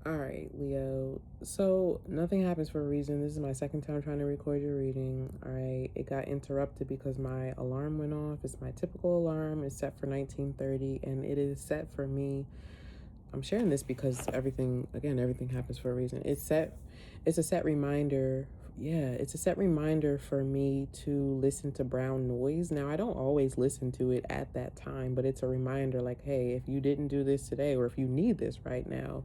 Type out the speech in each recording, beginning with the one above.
All right, Leo. So nothing happens for a reason. This is my second time trying to record your reading. All right, it got interrupted because my alarm went off. It's my typical alarm. It's set for 19:30, and it is set for me. I'm sharing this because everything happens for a reason. It's a set reminder. Yeah, it's a set reminder for me to listen to brown noise. Now, I don't always listen to it at that time, but it's a reminder like, hey, if you didn't do this today, or if you need this right now,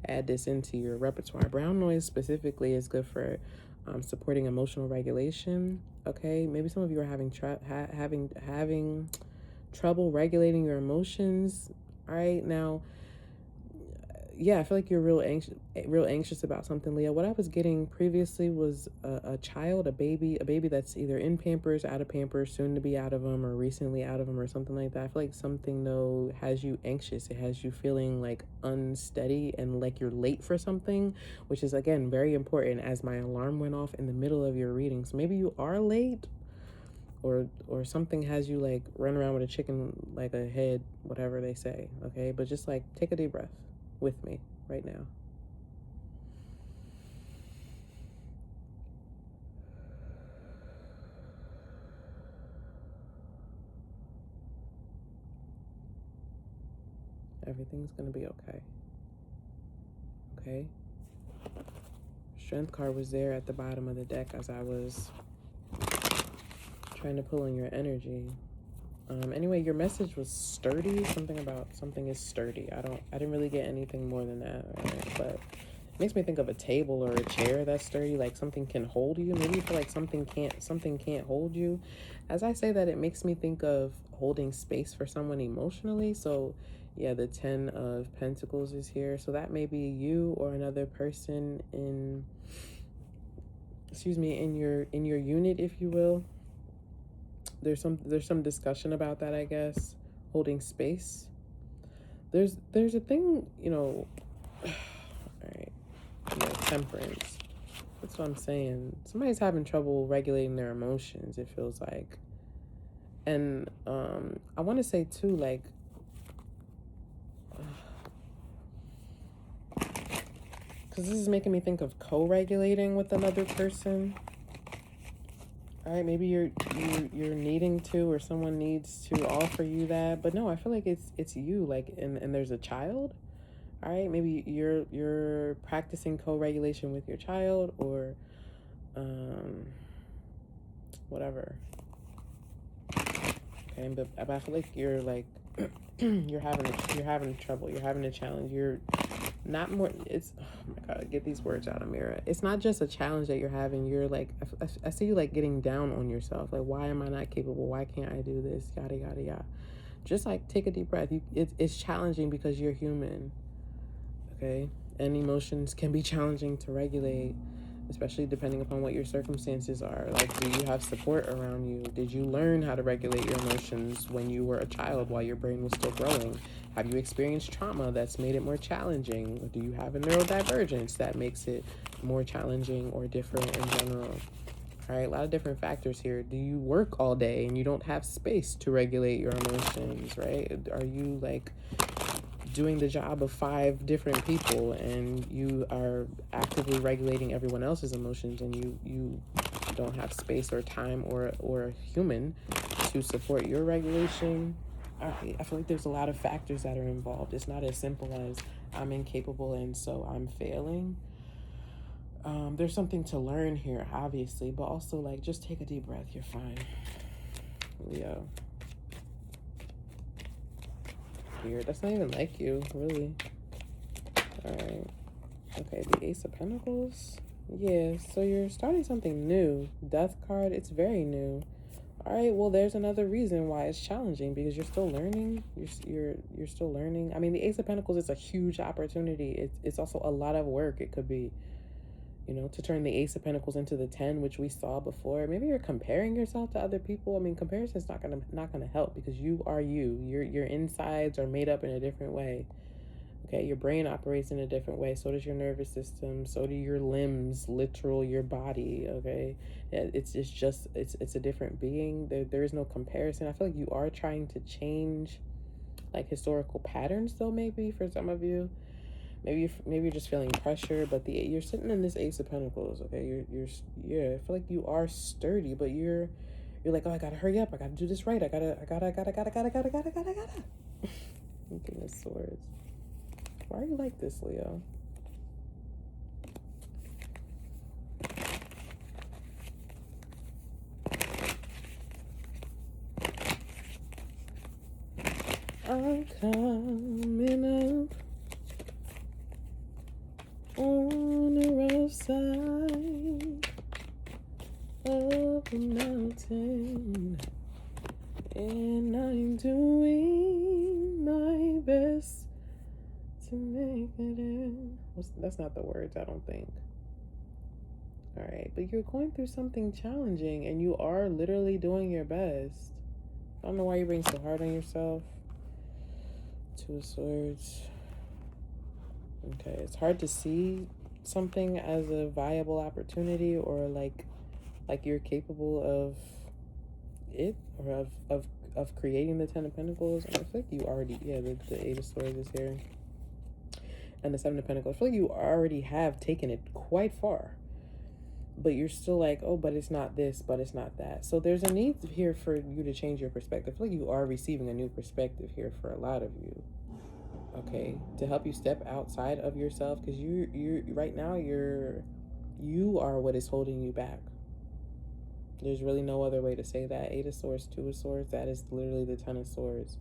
add this into your repertoire. Brown noise specifically is good for supporting emotional regulation. Okay, maybe some of you are having having trouble regulating your emotions. All right, now, yeah, I feel like you're real anxious about something, Leah. What I was getting previously was a child, a baby that's either in Pampers, out of Pampers, soon to be out of them, or recently out of them, or something like that. I feel like something, though, has you anxious. It has you feeling like unsteady and like you're late for something, which is, again, very important, as my alarm went off in the middle of your reading. So maybe you are late, or something has you like run around with a chicken like a head, whatever they say. Okay, but just like take a deep breath with me right now. Everything's gonna be okay. Okay, strength card was there at the bottom of the deck as I was trying to pull in your energy. Anyway, your message was sturdy. Something about something is sturdy. I didn't really get anything more than that, right? But it makes me think of a table or a chair that's sturdy, like something can hold you. Maybe you feel like something can't hold you. As I say that, it makes me think of holding space for someone emotionally. So yeah, the 10 of Pentacles is here. So that may be you or another person in in your unit, if you will. There's some discussion about that, I guess. Holding space. There's a thing, all right. Yeah, temperance. That's what I'm saying. Somebody's having trouble regulating their emotions, it feels like. And I want to say too, like, because this is making me think of co-regulating with another person. All right, maybe you're needing to, or someone needs to offer you that, but no, I feel like it's you, like, and there's a child. All right, maybe you're practicing co-regulation with your child, or whatever. Okay, but I feel like you're like you're having trouble, you're having a challenge, you're not more. It's, oh my god, get these words out, Amira. It's not just a challenge that you're having. You're like, I see you like getting down on yourself. Like, why am I not capable? Why can't I do this? Yada yada yada. Just like take a deep breath. It's challenging because you're human. Okay, and emotions can be challenging to regulate, especially depending upon what your circumstances are. Like, do you have support around you? Did you learn how to regulate your emotions when you were a child while your brain was still growing? Have you experienced trauma that's made it more challenging? Or do you have a neurodivergence that makes it more challenging or different in general? All right, a lot of different factors here. Do you work all day and you don't have space to regulate your emotions, right? Are you like doing the job of 5 different people and you are actively regulating everyone else's emotions, and you don't have space or time or a human to support your regulation? All right, I feel like there's a lot of factors that are involved. It's not as simple as I'm incapable and so I'm failing. There's something to learn here, obviously, but also, like, just take a deep breath. You're fine, Leo. Weird. That's not even like you, really. All right. Okay, the Ace of Pentacles. Yeah, so you're starting something new. Death card, it's very new. All right, well, there's another reason why it's challenging, because you're still learning. You're still learning. I mean, the Ace of Pentacles is a huge opportunity. It's also a lot of work. It could be, to turn the Ace of Pentacles into the 10, which we saw before. Maybe you're comparing yourself to other people. I mean, comparison's not gonna help, because you are you. Your insides are made up in a different way. Okay, your brain operates in a different way. So does your nervous system. So do your limbs, literal, your body. Okay, it's a different being. There is no comparison. I feel like you are trying to change, like, historical patterns, though, maybe for some of you. maybe you're just feeling pressure, but you're sitting in this Ace of Pentacles, okay? Yeah, I feel like you are sturdy, but you're like, oh, I gotta hurry up, I gotta do this right, I gotta. King of Swords. Why are you like this, Leo? I'm coming up on the rough side of the mountain, and I'm doing my best to make it in. That's not the words, I don't think. All right, but you're going through something challenging, and you are literally doing your best. I don't know why you're being so hard on yourself. Two of Swords. Okay, it's hard to see something as a viable opportunity, or like you're capable of it, or of creating the Ten of Pentacles. And I feel like you already, yeah, the Eight of Swords is here, and the Seven of Pentacles. I feel like you already have taken it quite far, but you're still like, oh, but it's not this, but it's not that. So there's a need here for you to change your perspective. I feel like you are receiving a new perspective here for a lot of you. Okay, to help you step outside of yourself, because you right now you are what is holding you back. There's really no other way to say that. Eight of Swords, Two of Swords, that is literally the Ten of Swords.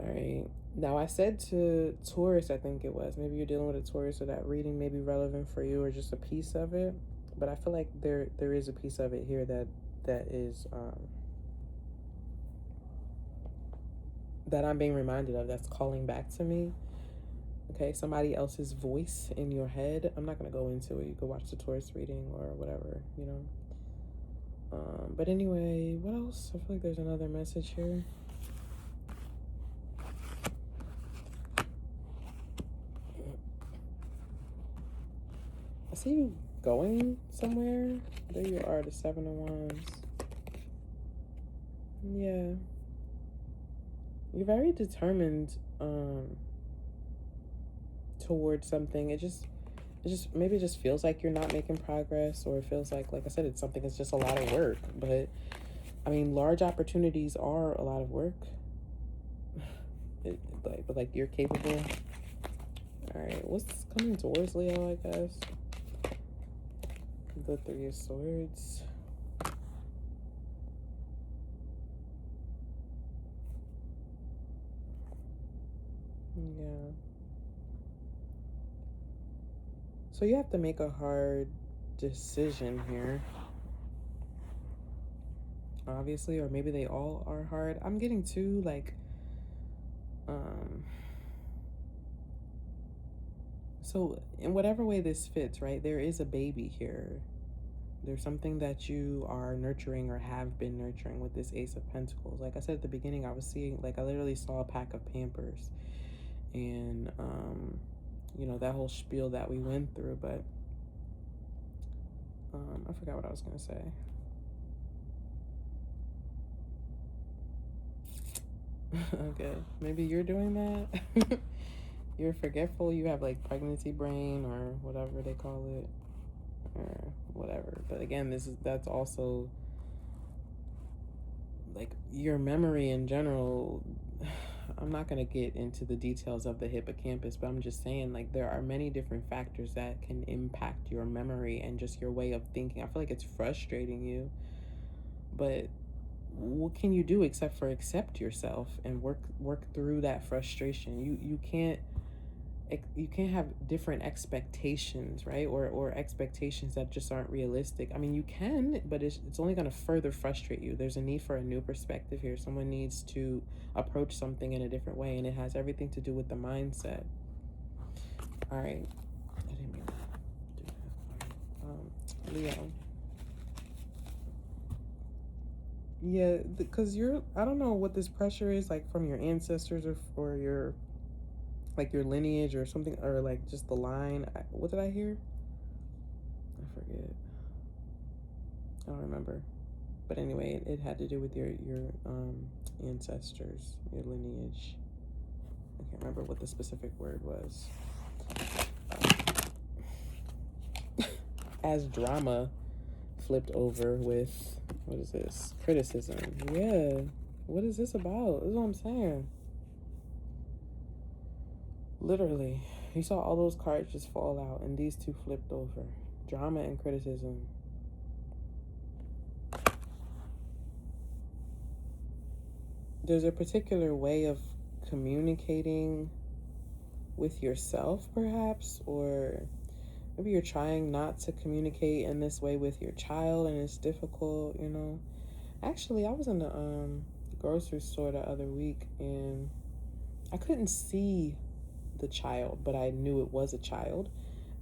All right, now I said to Taurus, I think it was, maybe you're dealing with a Taurus, or that reading may be relevant for you, or just a piece of it, but I feel like there is a piece of it here that is that I'm being reminded of, that's calling back to me. Okay, somebody else's voice in your head. I'm not going to go into it. You can watch the Taurus reading or whatever, you know. But anyway, what else? I feel like there's another message here. I see you going somewhere. There you are, the Seven of Wands. Yeah. You're very determined towards something. It just maybe it just feels like you're not making progress, or it feels like I said, it's something that's just a lot of work. But I mean, large opportunities are a lot of work. But like you're capable. All right, what's coming towards Leo, I guess? The Three of Swords. Yeah. So you have to make a hard decision here. Obviously, or maybe they all are hard. I'm getting too so in whatever way this fits, right? There is a baby here. There's something that you are nurturing or have been nurturing with this Ace of Pentacles. Like I said at the beginning, I was seeing, I literally saw a pack of Pampers, and you know, that whole spiel that we went through. But I forgot what I was gonna say. Okay, maybe you're doing that. You're forgetful. You have pregnancy brain, or whatever they call it, or whatever. But again, that's also your memory in general. I'm not going to get into the details of the hippocampus, but I'm just saying, there are many different factors that can impact your memory and just your way of thinking. I feel like it's frustrating you, but what can you do except for accept yourself and work through that frustration? You can't have different expectations, right? Or expectations that just aren't realistic. I mean, you can, but it's only going to further frustrate you. There's a need for a new perspective here. Someone needs to approach something in a different way, and it has everything to do with the mindset. All right. I didn't mean to do that. Leo. Yeah, because I don't know what this pressure is, from your ancestors, or your your lineage or something, or just the line. What did I hear? I forget. I don't remember. But anyway, it had to do with your ancestors, your lineage. I can't remember what the specific word was. As drama flipped over with, what is this? Criticism. Yeah. What is this about? This is what I'm saying. Literally, you saw all those cards just fall out, and these two flipped over. Drama and criticism. There's a particular way of communicating with yourself, perhaps, or maybe you're trying not to communicate in this way with your child, and it's difficult, you know. Actually, I was in the grocery store the other week, and I couldn't see the child, but I knew it was a child,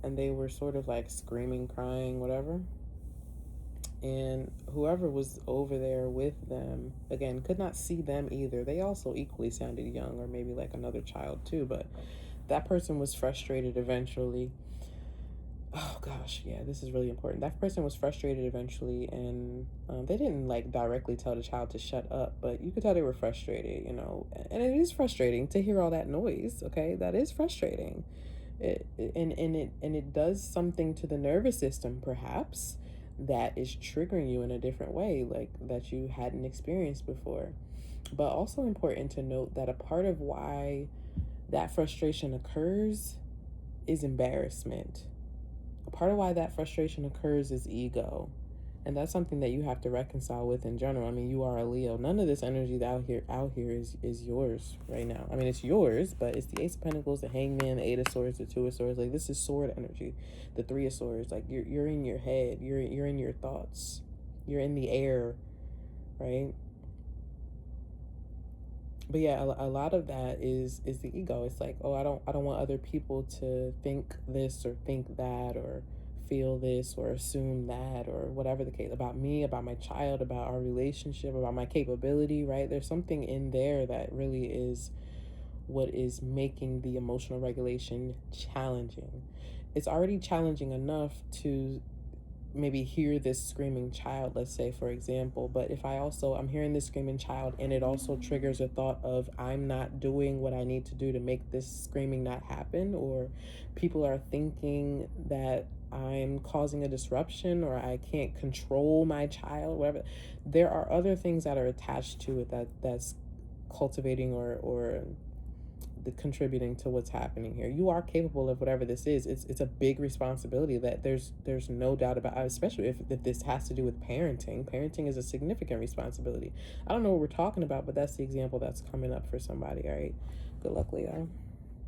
and they were sort of like screaming, crying, whatever. And whoever was over there with them, again, could not see them either. They also equally sounded young, or maybe like another child too, but that person was frustrated eventually. Oh gosh, yeah, this is really important. That person was frustrated eventually, and they didn't like directly tell the child to shut up, but you could tell they were frustrated, you know. And it is frustrating to hear all that noise. Okay, that is frustrating. It does something to the nervous system, perhaps, that is triggering you in a different way, like that you hadn't experienced before. But also important to note that a part of why that frustration occurs is embarrassment. A part of why that frustration occurs is ego. And that's something that you have to reconcile with in general. I mean, you are a Leo. None of this energy out here is yours right now. I mean, it's yours, but it's the Ace of Pentacles, the Hangman, the Eight of Swords, the Two of Swords. Like, this is sword energy. The Three of Swords. Like, you're in your head. You're in your thoughts. You're in the air, right? But yeah, a lot of that is the ego. It's like, oh, I don't want other people to think this or think that or feel this or assume that or whatever the case, about me, about my child, about our relationship, about my capability, right? There's something in there that really is what is making the emotional regulation challenging. It's already challenging enough to maybe hear this screaming child, let's say, for example. But if I'm hearing this screaming child, and it also triggers a thought of, I'm not doing what I need to do to make this screaming not happen, or people are thinking that I'm causing a disruption, or I can't control my child, whatever. There are other things that are attached to it that's cultivating or the contributing to what's happening here. You are capable of whatever this is. It's a big responsibility that there's no doubt about, especially if this has to do with parenting. Parenting is a significant responsibility. I don't know what we're talking about, but that's the example that's coming up for somebody. All right, good luck, Leo.